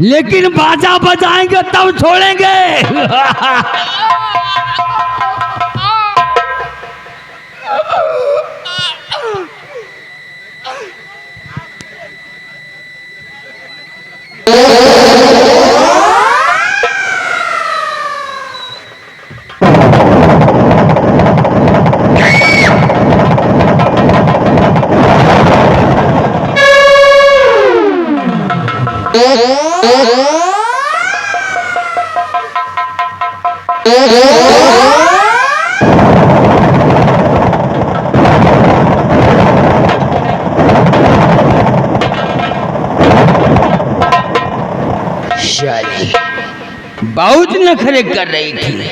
लेकिन बाजा बजाएंगे तब छोड़ेंगे। बहुत नखरे कर रही थी,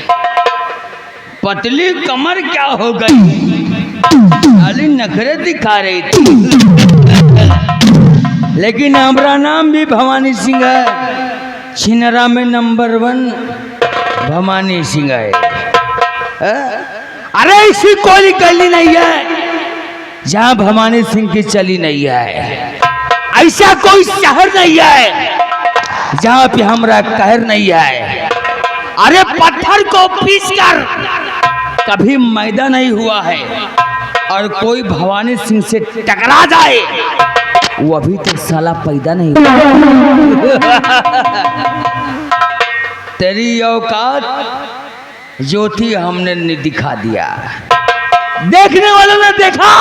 पतली कमर क्या हो गई, खाली नखरे दिखा रही थी। लेकिन हमारा नाम भी भवानी सिंह है, छिनरा में नंबर 1 भवानी सिंह है। अरे ऐसी कोई गली नहीं है जहां भवानी सिंह की चली नहीं है। ऐसा कोई शहर नहीं है जहां पे हमरा कहर नहीं है। अरे पत्थर को पीसकर कभी मैदा नहीं हुआ है, और कोई भवानी सिंह से टकरा जाए वो अभी तक साला पैदा नहीं हुआ। तेरी औकात जो थी हमने दिखा दिया, देखने वालों ने देखा।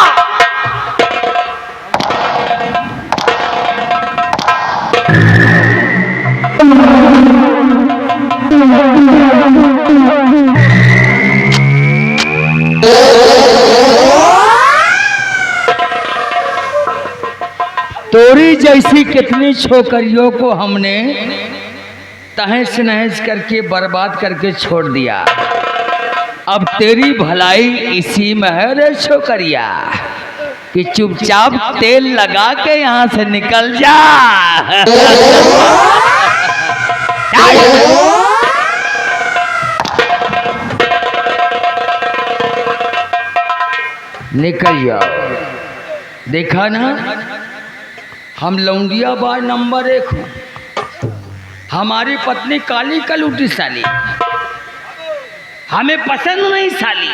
तोरी जैसी कितनी छोकरियों को हमने तहस नहस करके बर्बाद करके छोड़ दिया। अब तेरी भलाई इसी में है रे छोकरिया, कि चुपचाप तेल लगा के यहाँ से निकल जा। निकल जाओ। देखा ना, हम लौंडिया बार नंबर 1 हूँ। हमारी पत्नी काली कलूटी साली, हमें पसंद नहीं साली,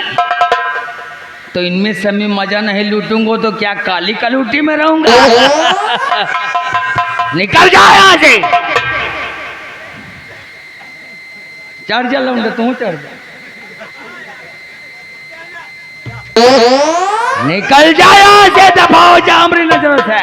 तो इनमें से मैं मजा नहीं लूटूंगा तो क्या काली कलूटी में रहूंगा। निकल जा यहाँ से। चढ़ जा लौंडा, तू चढ़ जा। निकल जा यहाँ से, दफा हो जा हमारी नजरों से।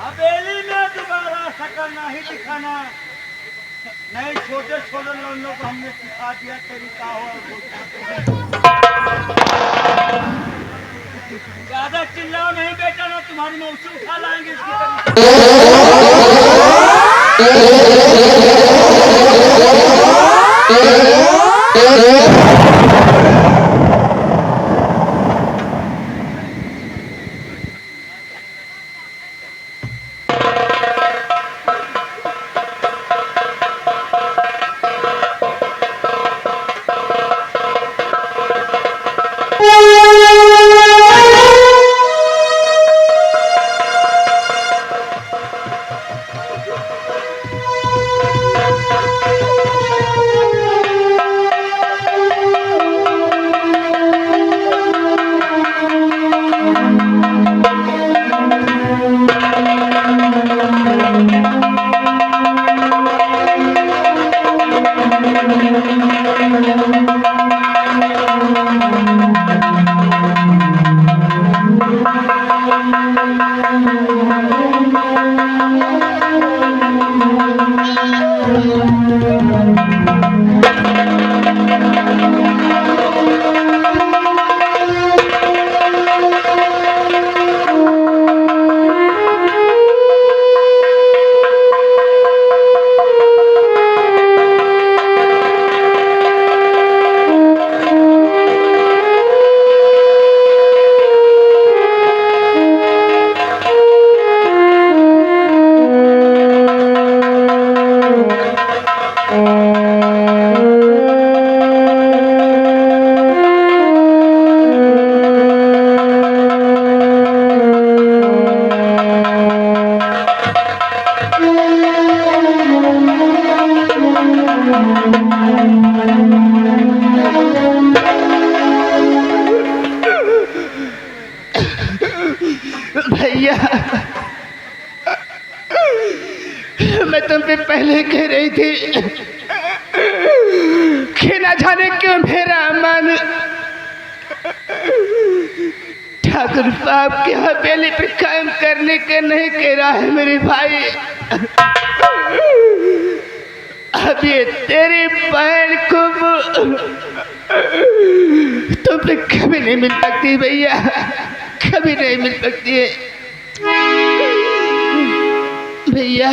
हवेली में दोबारा शकल नहीं दिखाना, नहीं छोटे छोटे लोगों को हमने सिखा दिया तरीका हो। ज्यादा चिल्लाओ नहीं बेटा, ना तुम्हारी मौसी उठा लाएंगे इसकी भैया मैं तुम पे पहले कह रही थी कि ना जाने क्यों मेरा मन ठाकुर साहब की हवेली पे काम करने के नहीं कह रहा है मेरे भाई। अब ये तेरी बहन को तुम पे कभी नहीं मिल सकती भैया, कभी नहीं मिल सकती है भैया।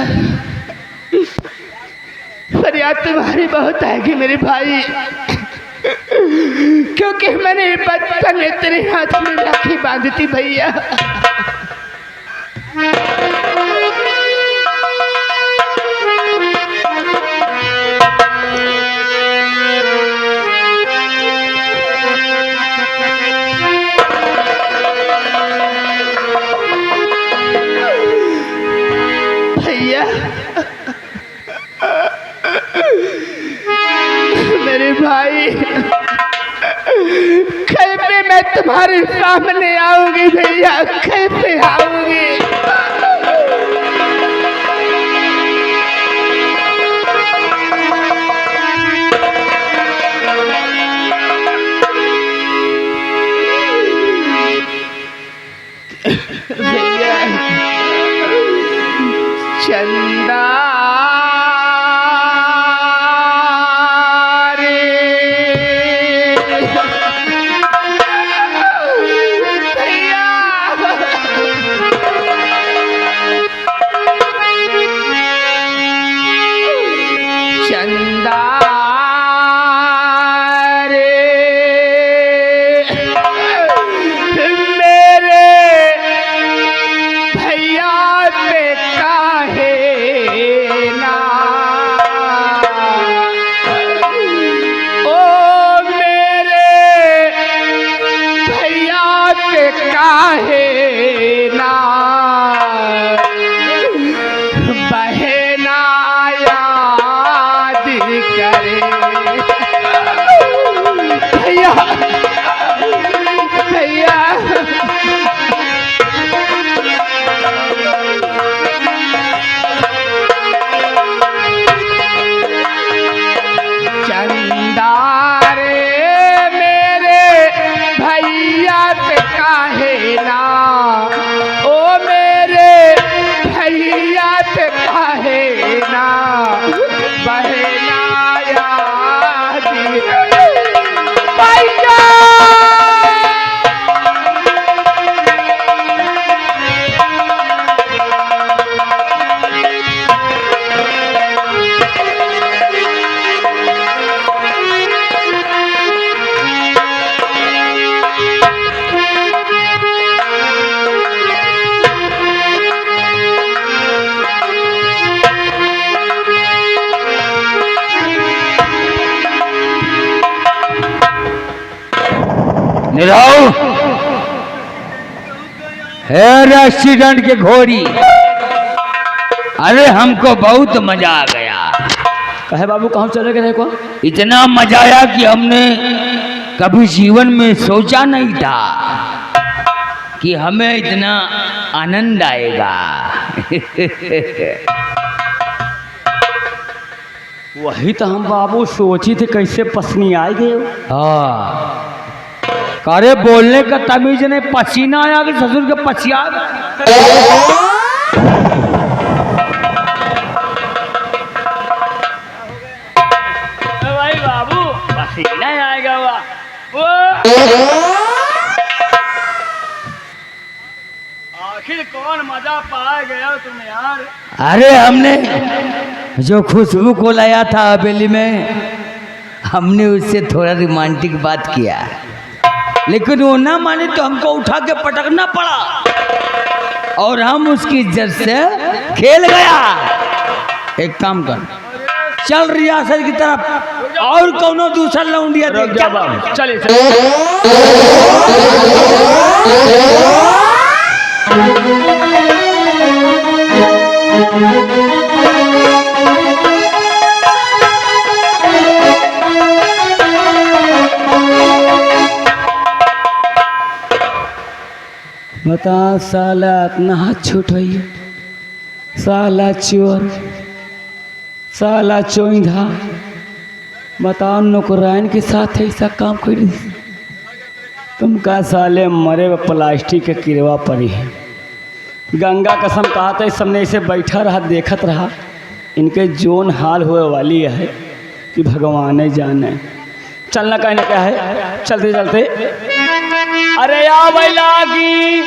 फरियाद तुम्हारी बहुत आएगी मेरे भाई, क्योंकि मैंने बचपन में तेरे हाथ में राखी बांधी थी भैया। भैया मेरे भाई कैसे मैं तुम्हारे सामने आऊंगी भैया, कैसे आऊंगी। भैया चंदा निराऊ है रेस्टोरेंट के घोड़ी। अरे हमको बहुत मजा आ गया। कहे बाबू कहाँ चले गए को? इतना मजा आया कि हमने कभी जीवन में सोचा नहीं था कि हमें इतना आनंद आएगा। वही तो हम बाबू सोची थे कैसे पसनी आए गए। हाँ, अरे बोलने का तमीज नहीं, पसीना आया कि ससुर के पसिया। भाई बाबू पसीना आएगा वो आखिर कौन मजा पाया गया तुम यार? अरे हमने जो खुशबू को लाया था हवेली में, हमने उससे थोड़ा रोमांटिक बात किया, लेकिन वो ना माने तो हमको उठा के पटकना पड़ा और हम उसकी इज्जत से खेल गया। एक काम कर, चल रियासत की तरफ और कौनो दूसरा लौंडिया देख जा। चले बता साला इतना हाथ छूट है, साला चोर, साला चोइंधा, बताओ नौकराइन के साथ ऐसा काम कर। तुम का साले मरे व प्लास्टिक के किरवा पड़ी है। गंगा कसम कहा था, इस सबने ऐसे बैठा रहा देखत रहा, इनके जोन हाल हुए वाली है कि भगवान जाने। चलना कहने क्या है, चलते चलते अरे आवे लागी,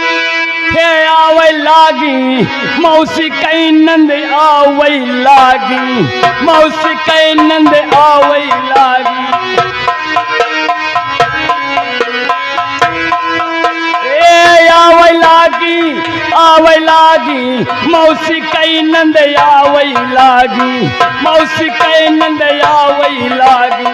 हे आवे लागी, मौसी कई नंद आवे लागी, मौसी कई नंद आवे लागी। आवे लागी, आवे लागी, मौसी कई नंद आवे लागी, मौसी कई नंद आवे लागी।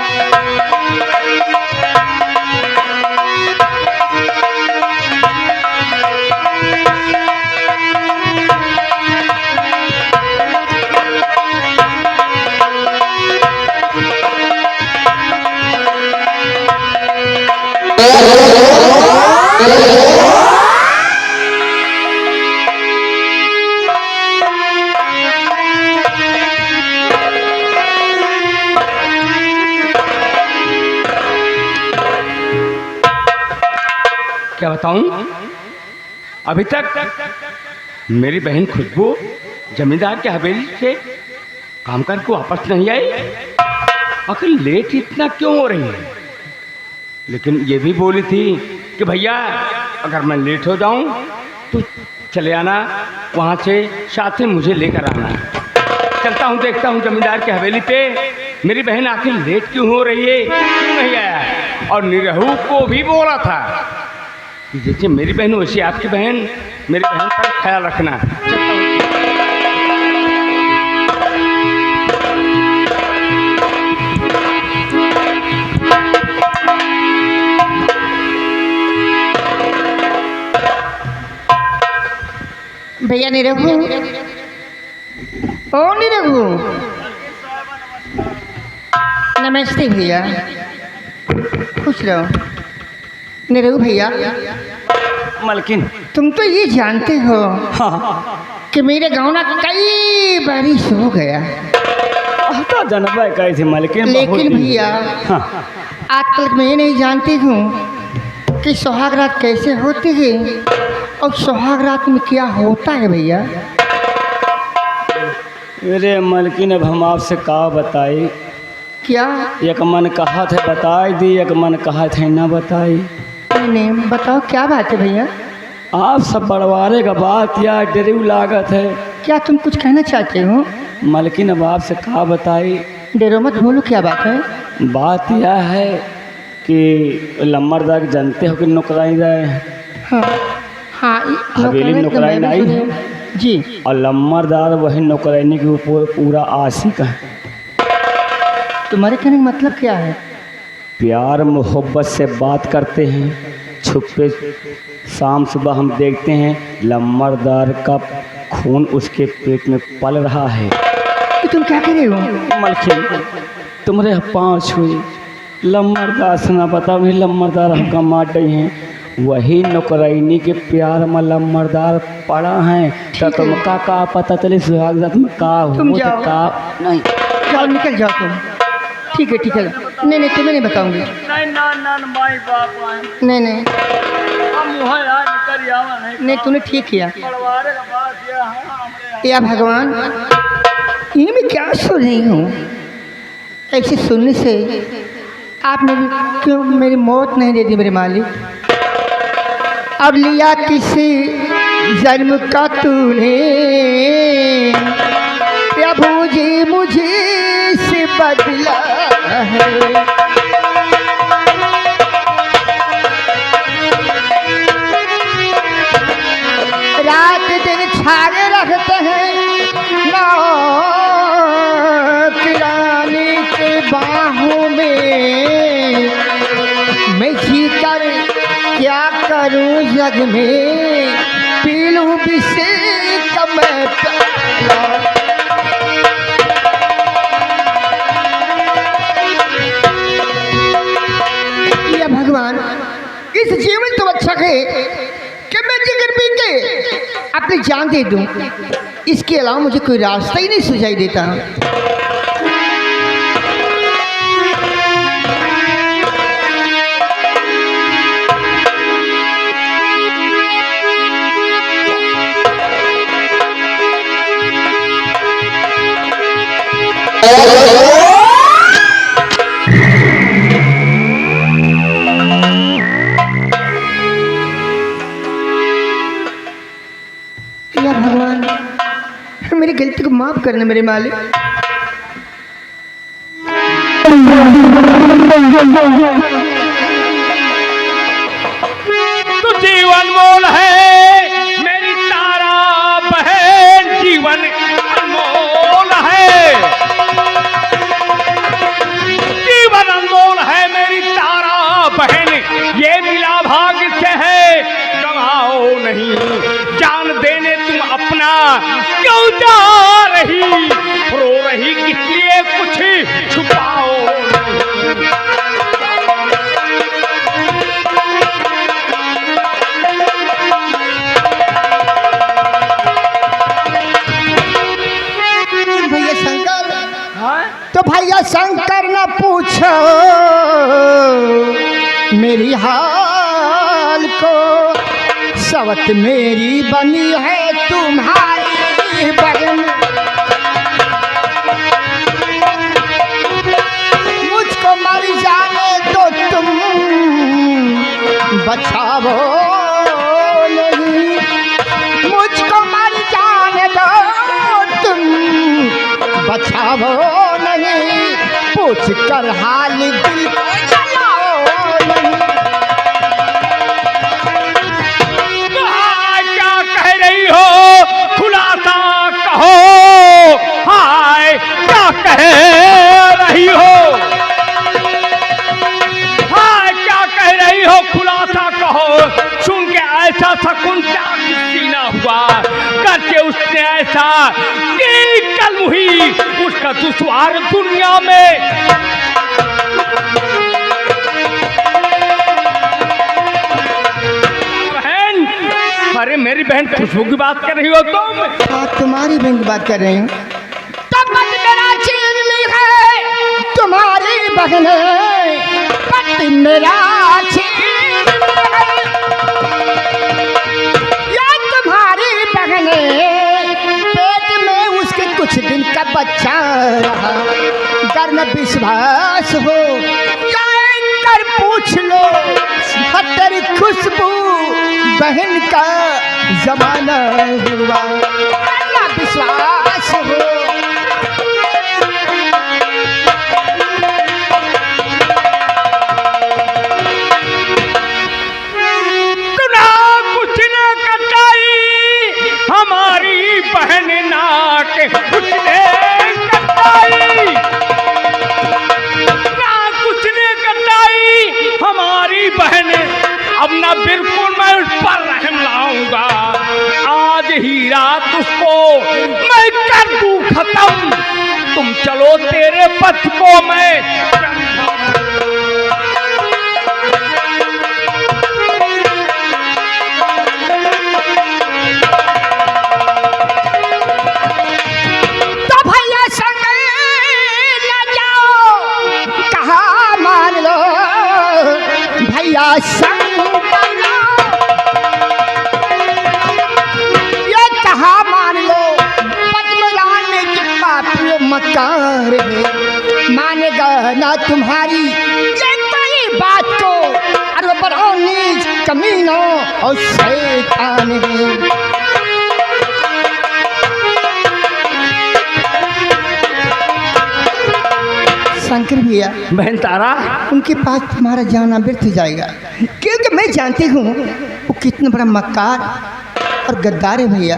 क्या बताऊं, अभी तक मेरी बहन खुशबू जमींदार के हवेली से काम करके वापस नहीं आई। आखिर लेट इतना क्यों हो रही है? लेकिन ये भी बोली थी कि भैया अगर मैं लेट हो जाऊं तो चले आना, वहाँ से साथ में मुझे लेकर आना। चलता हूँ, देखता हूँ जमींदार की हवेली पे मेरी बहन आखिर लेट क्यों हो रही है, क्यों नहीं आया। और निरहू को भी बोला था कि जैसे मेरी बहन वैसे आपकी बहन, मेरी बहन का ख्याल रखना। भैया निरहू, ओ निरहू, नमस्ते भैया, खुश रहो। निरहू भैया, मलकिन तुम तो ये जानते हो हाँ कि मेरे गाँव ना कई बारिश हो गया, तो जनबा कैसे मलकिन, लेकिन भैया हाँ। आज तक मैं नहीं जानती हूँ कि सुहाग रात कैसे होती है और सुहाग रात में क्या होता है भैया। अरे मलकिन अब हम आपसे का बताई, क्या? एक मन कहा थे बताई दी, एक मन कहा थे ना बताई। नहीं बताओ क्या बात है भैया। आप सब बड़वारे का बात या डरू लागत है। क्या तुम कुछ कहना चाहते हो? मलकिन अब आपसे का बताई। डरो मत, बोलो क्या बात है। बात यह है कि लम्बरदार जानते हो कि नौकरानी जाए। हाँ हाँ, हवेली में नौकरानी आई है जी, और लम्बरदार वही नौकरानी के ऊपर पूरा आशिक है। तुम्हारे कहने का मतलब क्या है? प्यार मोहब्बत से बात करते हैं, छुपे शाम सुबह हम देखते हैं लम्बरदार का खून उसके पेट में पल रहा है। तो तुम क्या कर रहे हो? मलकिन तुम्हारे पाँव छुई, लम्बरदार से ना बता, वही लम्बरदार हमका मार रही हैं। वही नौकरानी के प्यार में लम्बरदार पड़ा है। तो तुमका का पता चले सुहाग रात में का तुम हो जाओ। का नहीं। जाओ, निकल जाओ तुम। ठीक है ठीक है, नहीं तुम्हें नहीं बताऊंगी। नहीं ना ना माई बाप आए, नहीं हम वहाँ यार निकल जावा नहीं, तूने ठीक किया। बड़वारे का बात ये है हमरे। या भगवान, ये मैं क्या सुन रही हूँ? ऐसे सुनने से आपने क्यों मेरी मौत नहीं दे दी मेरे मालिक? अब लिया किसी जन्म का तूने, प्रभु जी मुझे से बदला है। रात दिन छागे रखते हैं नौकरानी के बाहों में। मैं जी कर क्या करूं जग में, पी लूं विषे का मैं प्याला। या भगवान, इस जीवन तो अच्छा है कि कि मैं जिगर पी के अपनी जान दे दूं, इसके अलावा मुझे कोई रास्ता ही नहीं सुझाई देता। या भगवान, मेरी गलती को माफ करना मेरे मालिक। तू जीवन मोल है मेरी तारा बहन, जीवन अनमोल है, जीवन अनमोल है मेरी तारा बहन, ये मिला भाग्य से है गवाओ नहीं, जान देने तुम अपना क्यों जा रही, रो रही किस लिए कुछ छुपाओ नहीं। भैया शंकर, तो भैया शंकर न पूछो मेरी हाल को, सवत मेरी बनी है तुम्हारी बहन, मुझको मर जाने दो तुम बचाओ नहीं, मुझको मर जाने दो तुम बचाओ नहीं, पूछ कर हाल दिल को जलाओ नहीं। खुलासा कहो, हाय क्या कह रही हो, हाय क्या कह रही हो, खुलासा कहो, सुन के ऐसा सकून क्या किसी ना हुआ, करके उसने ऐसा कि कल हुई उसका दुश्वार दुनिया में। अरे मेरी बहन खुशबू की बात कर रही हो तुम? हाँ, तुम्हारी बहन की बात कर रही हूँ। तब मत मेरा छीन ली है तुम्हारी बहन, पति मेरा छीन ली है, या तुम्हारी बहन पेट में उसके कुछ दिन का बच्चा रहा, घर में विश्वास हो कर पूछ लो, तेरी खुशबू बहन का जमाना हुआ, ना विश्वास हो। तुना कुछ न कटाई हमारी बहन, नाक कुछ ने कटाई, ना कुछ ने कटाई हमारी बहन, अब ना बिल्कुल मैं उस पर रहम लाऊंगा, आज ही रात उसको मैं कर दूं खत्म, तुम चलो तेरे पथ को मैं। तो भैया संग न जाओ, कहा मान लो भैया संग, ये कहा मान लो पद्मरान की पापियों मकार है, मानेगा ना तुम्हारी ये कोई बात को, अरे बड़ा नीच कमीना और शैतान है। शंकर भैया, बहन तारा, उनके पास तुम्हारा जाना व्यर्थ जाएगा, क्योंकि मैं जानती हूँ वो कितना बड़ा मक्कार और गद्दार है भैया।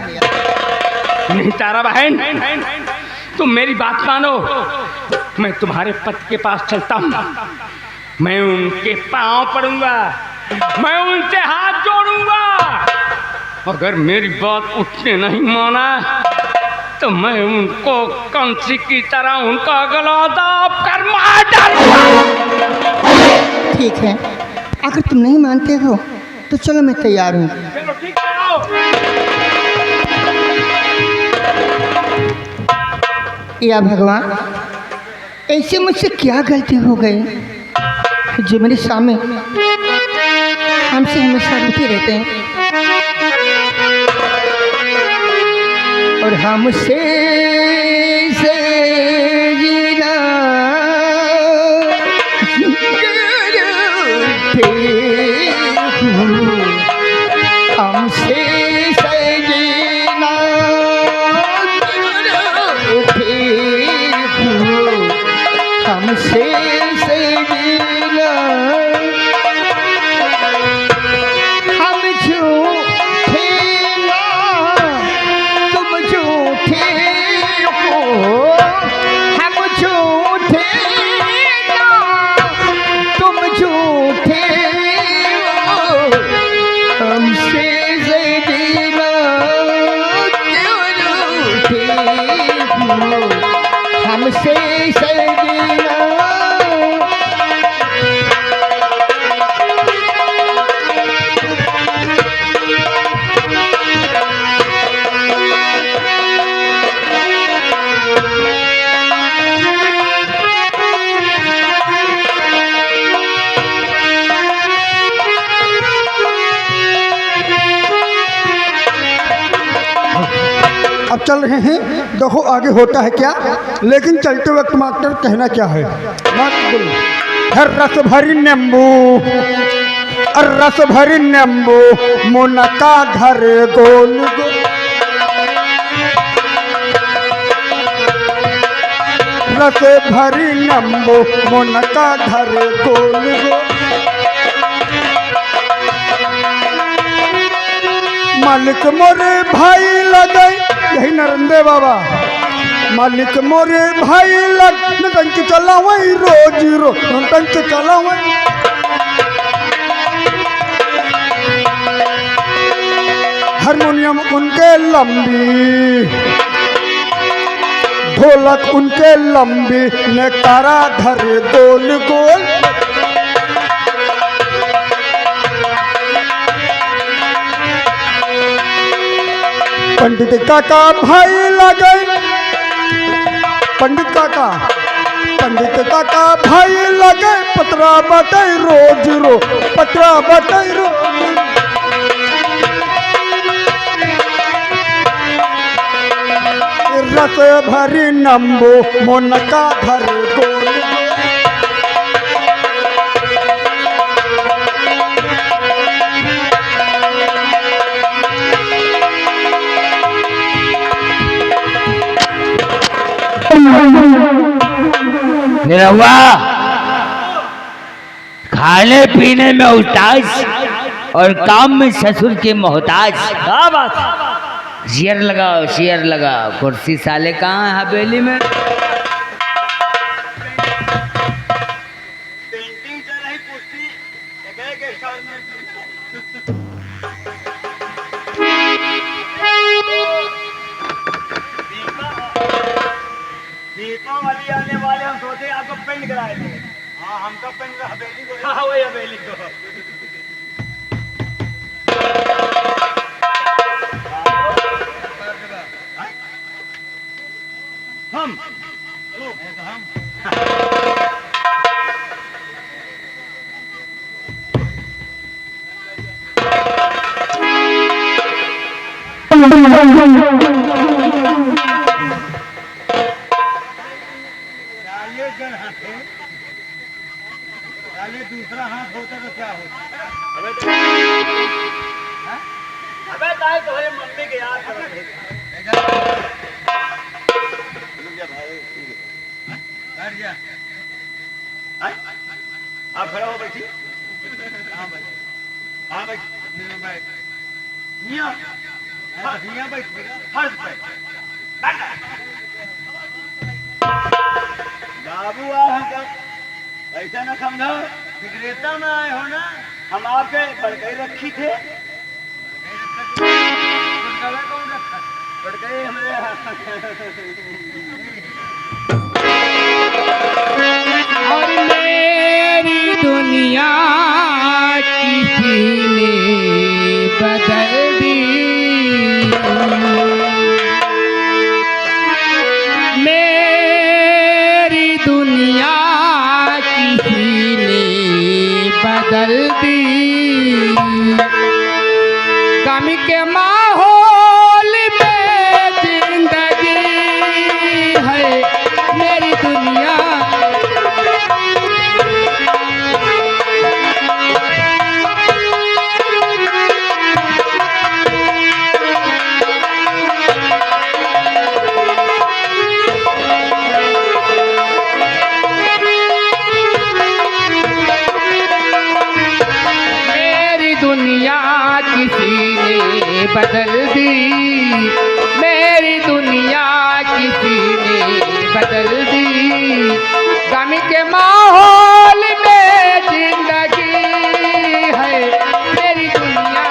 नहीं तारा बहन, तुम मेरी बात मानो, मैं तुम्हारे पति के पास चलता हूँ, मैं उनके पांव पड़ूंगा, मैं उनसे हाथ जोड़ूंगा, अगर मेरी बात उसने नहीं माना तो मैं उनको कंसी की तरह उनका गला दाब कर मार डालूंगा। ठीक है, अगर तुम नहीं मानते हो तो चलो मैं तैयार हूँ। चलो ठीक। या भगवान, ऐसे मुझसे क्या गलती हो गई जो मेरे सामने हमसे हमेशा रूठे रहते हैं और हमसे से जीना हमसे से जीना हमसे से जीना हम झूठे ना तुम झूठे हो, हम झूठे ना तुम झूठे हो, हमसे से जीना क्यों झूठे हो, हमसे से जीना। अब चल रहे हैं, देखो आगे होता है क्या। लेकिन चलते वक्त मास्टर कहना क्या है। मास्टर हर रस भरी नींबू, रस भरी नींबू मुनका घर गोल गोल, रस भरी नींबू मुनका घर गोल गोल, मालिक मोरे भाई लगे, यही नरेंद्र बाबा, मालिक मोरे भाई लग टंक चला वही रोज रोज टंक चला वही, हारमोनियम उनके लंबी, ढोलक उनके लंबी ने तारा धर गोल गोल, पंडित काका भाई लगे, पंडित काका भाई लगे, पतरा बटे रोज रो, पतरा बटे रोज, रस भरी नींबू मुनका घर गोल गोल, निरहुआ खाने पीने में उताज और काम में ससुर के मोहताज। क्या बात है? शेयर लगाओ, शेयर लगाओ। कुर्सी साले कहाँ है हवेली में? पेंटिंग चल रही, कुश्ती एक स्टाइल में। दीपावली आने वाले, हम सोचे आपको पेंट कराए थे। हाँ, हमका पेंट हवेली को। हाँ, वही हवेली को। हम डालिए जन हाथ है, डालिए दूसरा हाथ होता तो क्या होता? अबे ताई तुम्हारे मम्मी के याद कर रहे थे। आप खड़ा हो बैठी। हाँ भाई, हाँ भाई, यहाँ बैठेगा फर्श पे। बाबू आए हैं क्या? ऐसा ना समझो विक्रेता में आए हो ना, हम आपके बड़कई रखी थे। बड़कई हमारे और मेरी दुनिया किसी ने बदल दी, बदल दी। गम के माहौल में जिंदगी है मेरी दुनिया। किसी ने बदल दी, मेरी दुनिया किसी ने बदल दी। गम के माहौल में जिंदगी है मेरी दुनिया।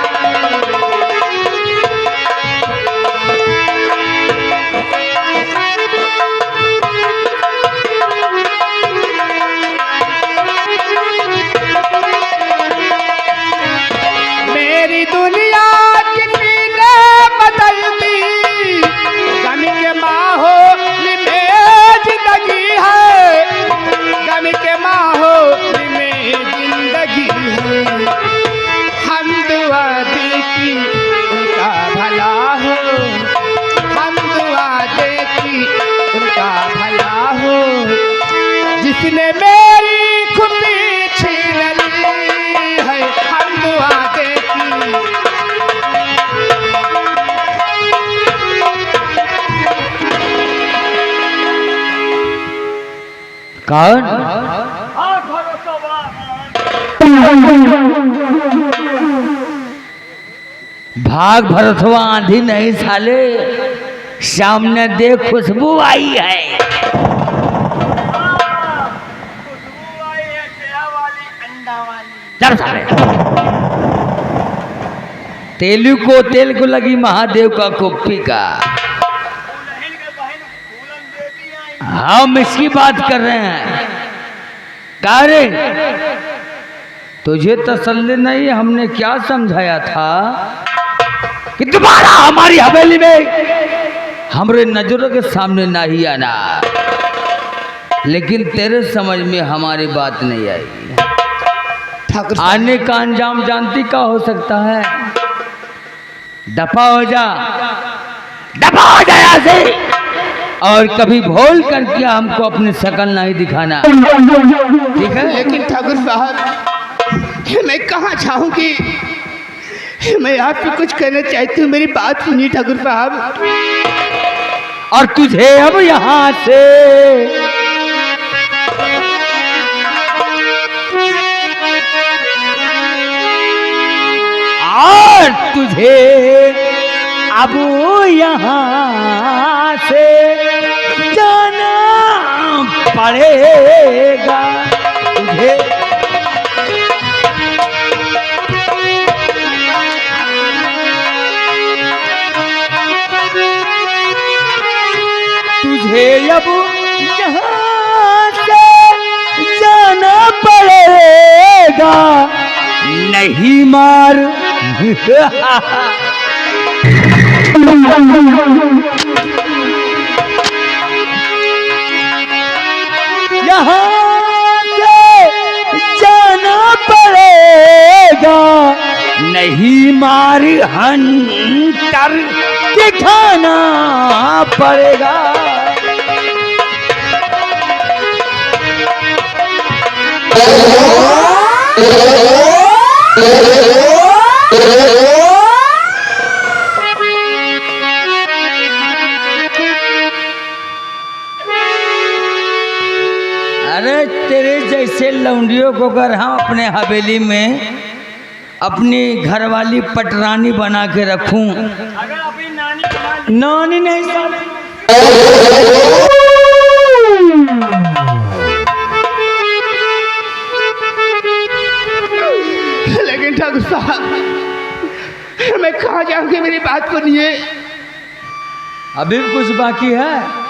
मेरी दुनिया किसी ने बदल दी। गम के माहौल में जिंदगी है, गम के माहौल में जिंदगी है। हम दुआ दे कि उनका भला हो, हम दुआ दे कि उनका भला हो। जिसने मेरी खुशी छीन ली है, हम दुआ दे कौन? भाग भरतवा आंधी नहीं साले, सामने देख खुशबू आई है। खुशबू आई है दया वाली, अंडा वाली। चल साले, तेलू को तेल को लगी महादेव का कुप्पी का। हम इसकी बात कर रहे हैं। कारे तुझे तसल्ली नहीं, हमने क्या समझाया था कि दोबारा हमारी हवेली में हमरे नजरों के सामने ना ही आना, लेकिन तेरे समझ में हमारी बात नहीं आई। आने का अंजाम जानती का हो सकता है? दफा हो जा, दफा हो जा यहाँ से, और कभी भूल करके हमको अपनी शक्ल नहीं दिखाना, ठीक है? लेकिन ठाकुर साहब, मैं कहाँ चाहूँगी, मैं आपसे कुछ कहना चाहती हूँ, मेरी बात सुनिए ठाकुर साहब। और तुझे अब यहाँ से और तुझे अब यहाँ से जाना पड़ेगा। तुझे तुझे अब यहाँ से जाना पड़ेगा, नहीं मार यहाँ से जाना पड़ेगा, नहीं मार हंटर के खाना पड़ेगा। अरे तेरे जैसे लौंडियों को अगर हम अपने हवेली में अपनी घरवाली पटरानी बना के रखूं, अगर अपनी नानी बना नानी नहीं साले, लेकिन ठाकुर साहब, मैं कहाँ जाऊँगी, मेरी बात सुनिए। अभी भी कुछ बाकी है।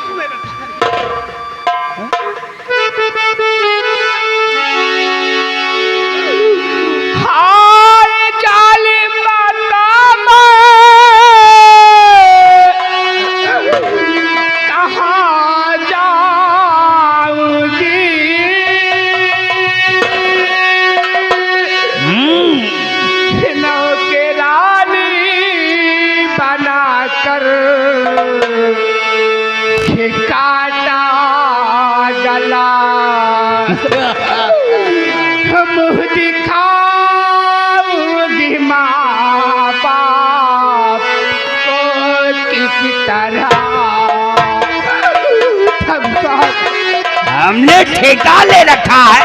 हमने ठेका ले रखा है।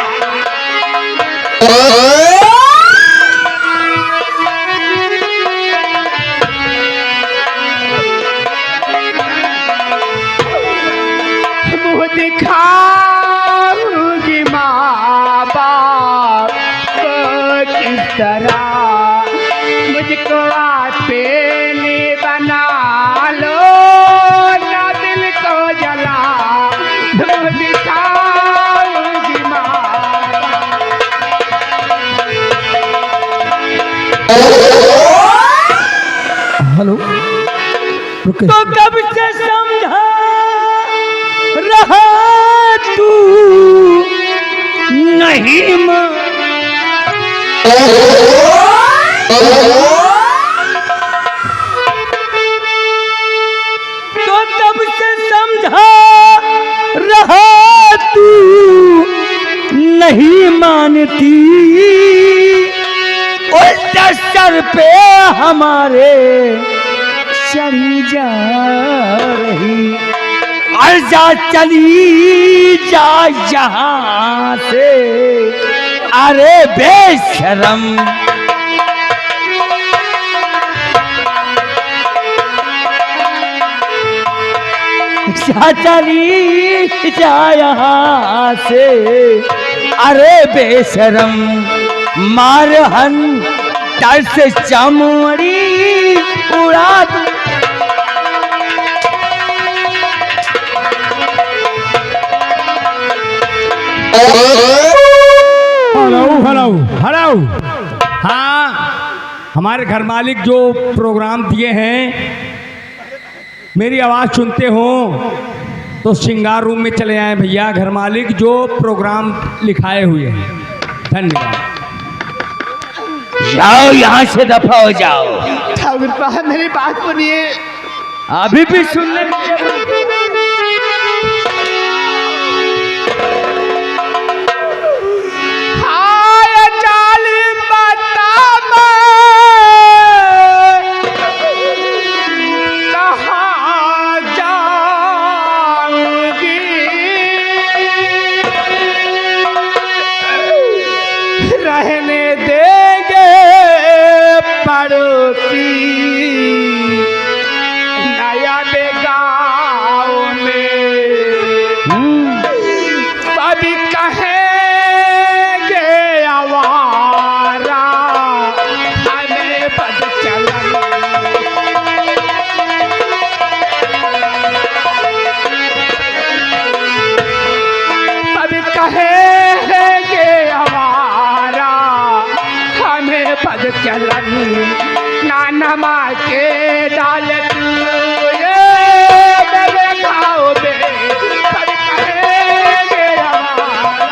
मुँह दिखाऊंगी माँ बाप को किस तरह, मुझको आपने बना लो ना दिल को जला। मुँह दिखाऊंगी माँ हेलो रुके। तो कब से समझा रहा तू नहीं तो कब से समझा रहा तू नहीं मानती, उल्टा सर पे हमारे चली जा रही। और जा चली जा यहाँ से, अरे बेशरम। जा चली जा यहाँ से, अरे बेशरम। मारहन तर से चमड़ी उड़ा दू। Hello hello hello. हाँ, हमारे घर मालिक जो प्रोग्राम दिए हैं, मेरी आवाज़ सुनते हो तो श्रृंगार रूम में चले आए भैया। घर मालिक जो प्रोग्राम लिखाए हुए हैं। धन्यवाद। जाओ यहाँ से, दफा हो जाओ। ठाकुर साहब मेरी बात सुनिए। अभी भी सुनने रहने देंगे पड़ोसी नया बेगांव में, कभी कहेंगे आवारा हमें बदचलन। कभी कहेंगे आवारा हमें बदचलन। नाना माँ के डाल तू ये मेरे गाँव में, कभी कहेंगे आवारा।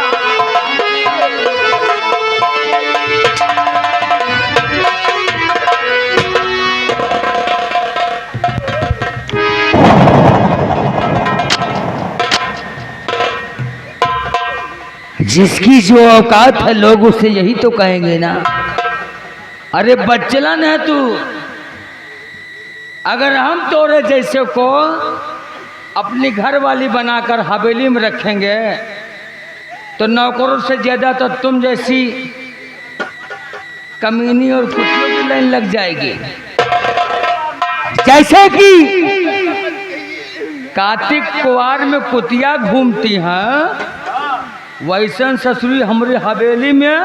जिसकी जो औकात है लोग उसे यही तो कहेंगे ना। अरे बच्चलन है तू। अगर हम तोरे जैसे को अपनी घर वाली बनाकर हवेली में रखेंगे तो नौकरों से ज्यादा तो तुम जैसी कमीनी और कुत्तों की लाइन लग जाएगी। जैसे कि कार्तिक कुआर में कुतिया घूमती हैं, वैसन ससुरी हमारी हवेली में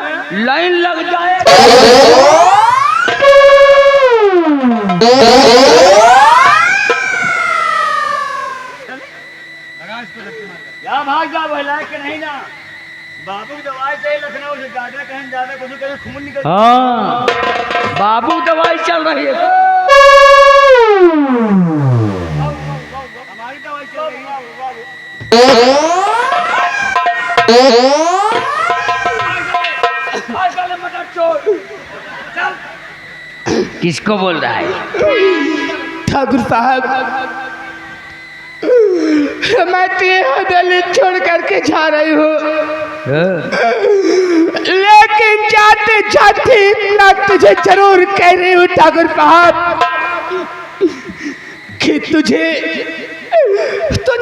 लाइन लग जाए। या भाग जा बहला के नहीं ना। बाबू की दवाई से लखनऊ से ज्यादा कहीं ज्यादा कुछ कहीं खून निकल। हाँ, बाबू दवाई चल रही है। हमारी दवाई चल रही है। किसको बोल रहा है? ठाकुर साहब मैं तेरा दिल छोड़ करके जा रही हूँ, लेकिन जाते जाते इतना तुझे जरूर कह रही हूँ ठाकुर साहब कि तुझे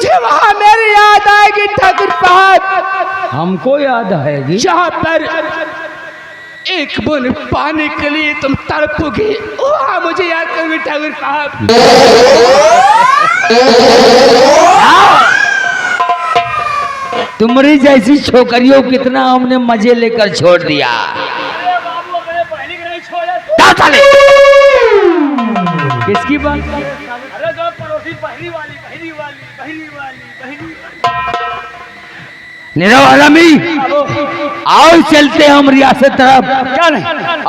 मुझे वहाँ मेरी याद आएगी ठाकुर साहब, हमको याद आएगी। जहाँ पर एक बूंद पानी के लिए तुम तड़पोगे, वहाँ मुझे याद करोगे ठाकुर साहब। तुम्हारी जैसी छोकरियों कितना हमने मजे लेकर छोड़ दिया। अरे बाबू अपने पहली के नहीं छोड़े। क्या साले? किसकी बात? अरे जो पड़ोसी पहली वाली पहली वाली पहली वाली पहली निरवामी, आओ चलते हम रियासत तरफ। क्या नहीं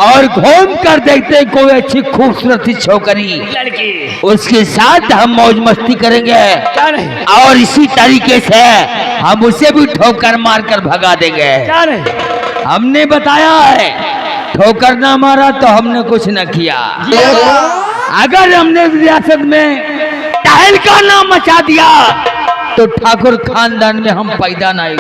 और घूम कर देखते हैं कोई अच्छी खूबसूरत सी छोकरी लड़की उसके साथ हम मौज मस्ती करेंगे। क्या नहीं और इसी तरीके से हम उसे भी ठोकर मार कर भगा देंगे। क्या नहीं हमने बताया है, ठोकर ना मारा तो हमने कुछ न किया। अगर हमने रियासत में तहलका ना मचा दिया तो ठाकुर खानदान में हम पैदा नहीं।